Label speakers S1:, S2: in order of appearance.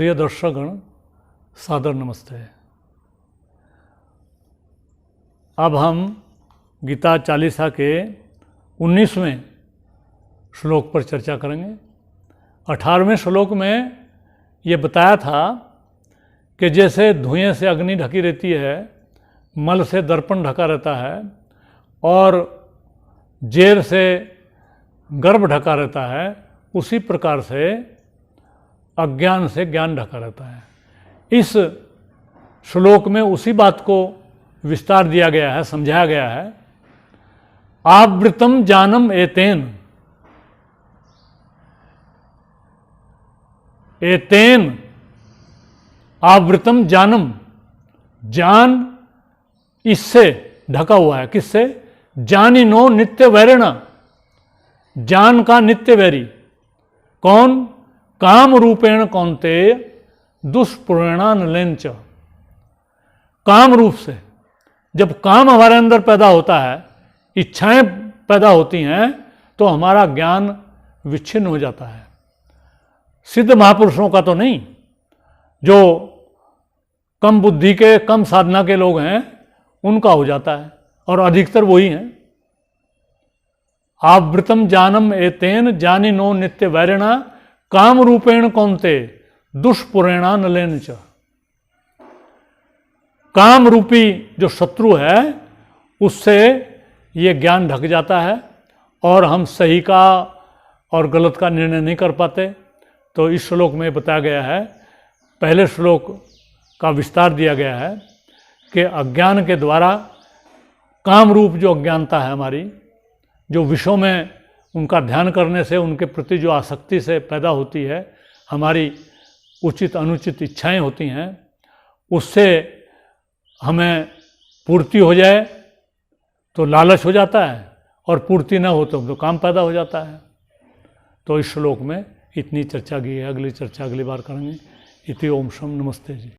S1: प्रिय दर्शकगण, सादर नमस्ते। अब हम गीता चालीसा के 19वें श्लोक पर चर्चा करेंगे। 18वें श्लोक में ये बताया था कि जैसे धुएं से अग्नि ढकी रहती है, मल से दर्पण ढका रहता है और जेर से गर्भ ढका रहता है, उसी प्रकार से अज्ञान से ज्ञान ढका रहता है। इस श्लोक में उसी बात को विस्तार दिया गया है, समझाया गया है। आवृतम जानम एतेन, एतेन आवृतम जानम, जान इससे ढका हुआ है। किससे? जानिनो नित्य वैरिणा, जान का नित्य वैरी। कौन? काम रूपेण कौन्ते दुष्पूर्णानलेंच, काम रूप से। जब काम हमारे अंदर पैदा होता है, इच्छाएं पैदा होती हैं, तो हमारा ज्ञान विच्छिन्न हो जाता है। सिद्ध महापुरुषों का तो नहीं, जो कम बुद्धि के, कम साधना के लोग हैं, उनका हो जाता है, और अधिकतर वही हैं। आवृतम जानम एतेन जानिनो नित्य वैरिणा काम रूपेण कौन्ते दुष्पूर्णा नलेन च। काम रूपी जो शत्रु है, उससे ये ज्ञान ढक जाता है और हम सही का और गलत का निर्णय नहीं कर पाते। तो इस श्लोक में बताया गया है, पहले श्लोक का विस्तार दिया गया है कि अज्ञान के द्वारा काम रूप जो अज्ञानता है हमारी, जो विषयों में उनका ध्यान करने से उनके प्रति जो आसक्ति से पैदा होती है, हमारी उचित अनुचित इच्छाएं होती हैं, उससे हमें पूर्ति हो जाए तो लालच हो जाता है, और पूर्ति न हो तो काम पैदा हो जाता है। तो इस श्लोक में इतनी चर्चा की है। अगली चर्चा अगली बार करेंगे। इति ओम शम नमस्ते जी।